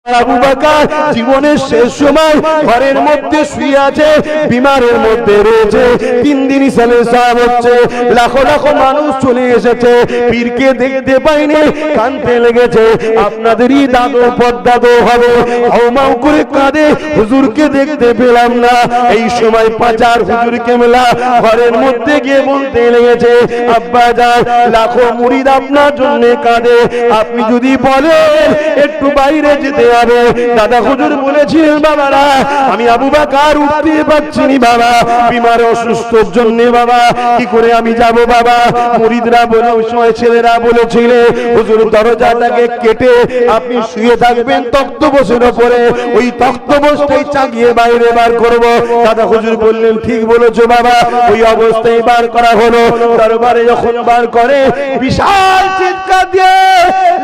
আবু বকর জীবনের শেষ সময় ঘরের মধ্যে শুয়ে আছে, বিমারের মধ্যে রয়েছে। 3 দিন সালেসাব হচ্ছে, লাখো লাখো মানুষ চলে এসেছে, পীরকে দেখতে পাইনি, কাঁদতে লেগেছে। আপনাদেরই দাদু পদ্দাদু হবে, হাউমাউ করে কাঁদে, হুজুরকে দেখতে পেলাম না। এই সময় পাচার হুজুরকে মেলা ঘরের মধ্যে গিয়ে বলতে লেগেছে, আব্বা যান লাখো মুরিদ আপনার জন্য কাঁদে, আপনি যদি বলেন একটু বাইরে যেতে হবে। দাদা হুজুর বলেছিলেন, বাবারা আমি আবু বকর উঠতে পারছি না বাবা, বিমার অসুস্থর জন্য বাবা, কি করে আমি যাব বাবা। মুরিদরা বলে, ওই সময় ছেলেরা বলেছিল, হুজুর দরজাটাকে কেটে আপনি শুয়ে থাকবেন তক্তপোষের উপরে, ওই তক্তপোষটাই চাগিয়ে বাইরে বার করব। দাদা হুজুর বললেন, ঠিক বলেছো বাবা। ওই অবস্থায় বার করা হলো। দরবারে যখন বার করে, বিশাল চিৎকার দিয়ে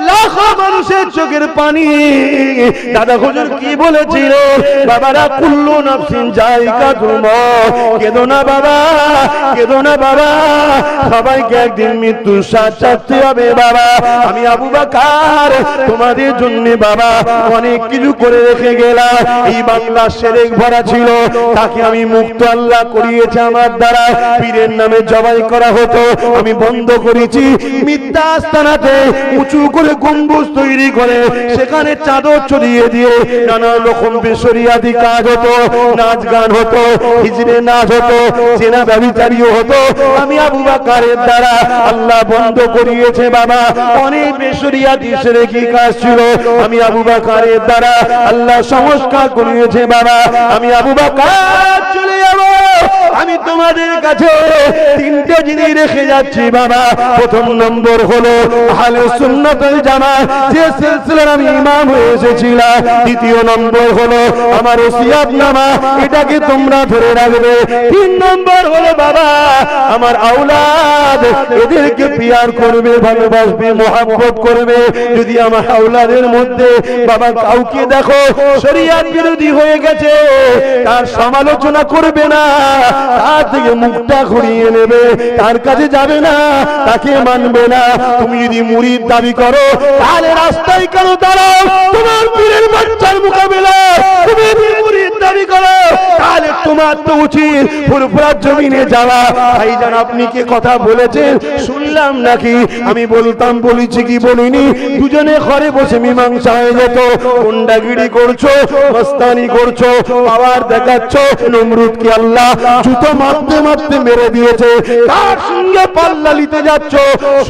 লাখো মানুষের চোখের পানি। দাদা হুজুর কি বলেছিল, বাবারা কুল্লু নাফসিন যায়িকাতুল মউত, কেঁদো না বাবা, কেঁদো না বাবা, সবাইকে একদিন মৃত্যুর স্বাদ চাখতে হবে বাবা। আমি আবু বকর তোমাদের জন্য বাবা অনেক কিছু করে রেখে গেলাম। এই বাংলা শেরেক ভরা ছিল, তাকে আমি মুক্ত আল্লাহ করিয়েছে আমার দ্বারা। পীরের নামে জবাই করা হতো, আমি বন্ধ করেছি। মিথ্যা আস্তানাতে উঁচু করে গম্বুজ তৈরি করে সেখানে চাদর ছড়িয়ে দিয়ে নানা রকম বেশরিয়াদি কাজ হতো, নাচ গান হতো, হিজড়ে নাচ হতো, জেনা ব্যভিচারীও হতো। আমি আবু বকরের দ্বারা আল্লাহ বন্ধ করিয়েছে বাবা। অনেক বেশরিয়াদি শিরকি কাজ ছিল, আমি আবু বকরের দ্বারা আল্লাহ সংস্কার করিয়েছে বাবা। আমি আবু বকর চলে যাব। আমি তোমাদের কাছে 3টে জিনিস রেখে যাচ্ছি বাবা। প্রথম নম্বর হলো আহলে সুন্নাত ওয়াল জামাত, যে সিলসিলার আমি ইমাম হয়ে এসেছিলাম। দ্বিতীয় নম্বর হলো আমার ওসিয়াতনামা, এটাকে তোমরা ধরে রাখবে। 3 নম্বর হলো বাবা আমার আওলাদ, এদেরকে পিয়ার করবে, ভালোবাসবে, মহব্বত করবে। যদি আমার আওলাদের মধ্যে বাবা কাউকে দেখো শরীয়ত বিরোধী হয়ে গেছে, তার সমালোচনা করবে না, তার থেকে মুখটা ঘুরিয়ে নেবে, তার কাছে যাবে না, তাকে মানবে না। তুমি যদি মুরিদ দাবি করো, তাহলে রাস্তায় কেন দাঁড়াও? তোমার পীরের বাচ্চার মোকাবেলা তুমি মুরিদ দাবি করো, তাহলে তোমার তো উচিত ফুরফুরার জমিনে যাওয়া। ভাইজান আপনি কি কথা বলেছেন শুনলাম নাকি? আমি বলতাম, বলেছি কি বলিনি? দুজনে ঘরে বসে মীমাংসা হয়ে যেত। গুন্ডাগিরি করছো, মস্তানি করছো, পাওয়ার দেখাচ্ছ। নমরুদকে আল্লাহ জুতো মারতে মারতে মেরে দিয়েছে, তার সঙ্গে পাল্লা নিতে যাচ্ছ।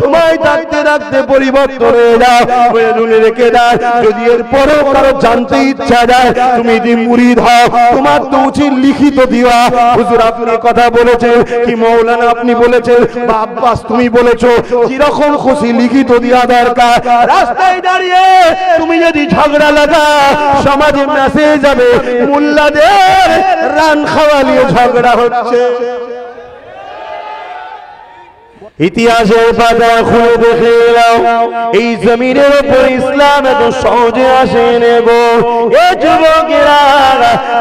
সময় থাকতে থাকতে পরিবর্তন হয়ে যাও, প্রয়োজনে রেখে দাও। যদি এর পরেও কারো জানতে ইচ্ছা যায় তুমি যদি মুরিদ হও, তোমার তো উচিত লিখিত দিওয়া। হুজুর আপনি কথা বলেছেন কি, মৌলানা আপনি বলেছেন, বা আব্বাস তুমি বলেছো, যেরকম খুশি লিখিত দেওয়া দরকার। রাস্তায় দাঁড়িয়ে তুমি যদি ঝগড়া লাগা, সমাজে মেসেজ যাবে মোল্লাদের রান খাওয়ালিয়ে ঝগড়া হচ্ছে। ইতিহাসের পাতা খুলে দেখে নাও, এই জমিনের উপর ইসলাম এত সহজে আসেনি গো। এ যুবকেরা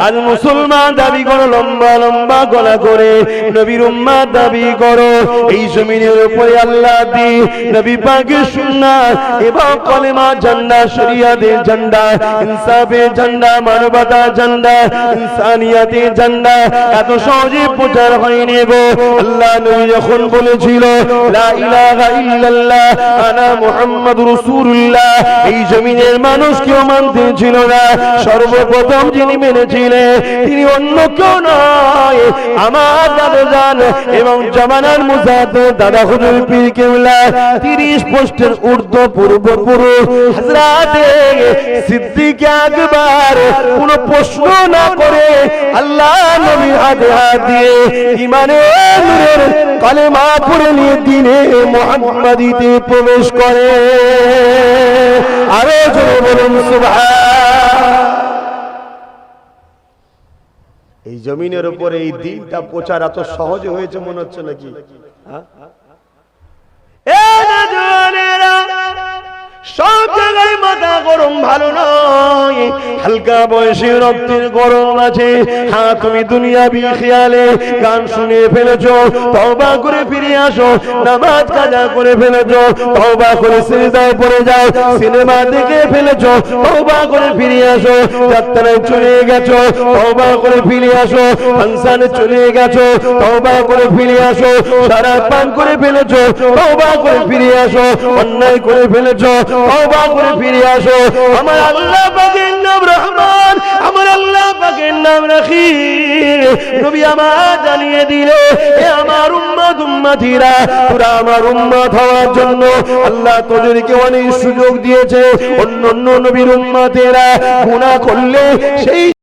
আজ মুসলমান দাবি করো, লম্বা লম্বা গলা করে নবীর উম্মত দাবি করো। এই জমিনের উপরে আল্লাহ দি নবী পাকের সুন্নাত এবং কলেমা ঝান্ডা, শরিয়াতের ঝান্ডা, ইনসাফের ঝান্ডা, মানবতার ঝান্ডা, ইনসানিয়াতের ঝান্ডা এত সহজে প্রচার হয়নি গো। আল্লাহ নবী যখন বলেছিল লা ইলাহা ইল্লাল্লাহ আনা মুহাম্মাদুর রাসূলুল্লাহ, এই জমিনের মানুষ কেউ মানতে ছিল না। সর্বপ্রথম যিনি মেনেছিলেন তিনি অন্য কেউ নয়, আমার দাদাজান এবং জামানার মুজাদ্দিদ দাদা হুজুর পীর কেবলা 30 পোস্টের ঊর্ধ্ব পূর্বপুরুষ হযরতে সিদ্দিক আকবর। কোনো প্রশ্ন না করে আল্লাহ নবী হাতে হাত দিয়ে ঈমানের নূরের কালেমা পড়ে নিয়ে দিনে মুহাম্মাদিতে প্রবেশ করে। আরো জোরে বলুন সুবহান। এই জমিনের উপরে এই দিনটা প্রচার এত সহজে হয়েছে মনে হচ্ছে নাকি? সব জায়গায় মাথা গরম ভালো নয়। নয়, হালকা বয়সে রক্তের গরম আছে। হ্যাঁ, তুমি দুনিয়াবি খেয়ালে গান শুনে ফেলেছো, তওবা করে ফিরে আসো। নামাজ কাজা করে ফেলেছো, তওবা করে সিজদায় পড়ে যাও। সিনেমা দেখে ফেলেছো, তওবা করে ফিরে আসো। যাত্রায় চলে গেছো, তওবা করে ফিরে আসো। ফাংশনে চলে গেছো, তওবা করে ফিরে আসো। শরাব পান করে ফেলেছো, তওবা করে ফিরে আসো। অন্যায় করে ফেলেছো, তওবা করে ফিরে আসো। আমার আল্লাহ পাকের নাম রহমান, আমার আল্লাহ পাকের নাম রহিম। নবী আমার জানিয়ে দিলে, এ আমার উম্মত উম্মতিরা, তোরা আমার উম্মত হওয়ার জন্য আল্লাহ তোদেরকে অনেক সুযোগ দিয়েছে। অন্য নবীর উম্মতেরা গুনাহ করলে সেই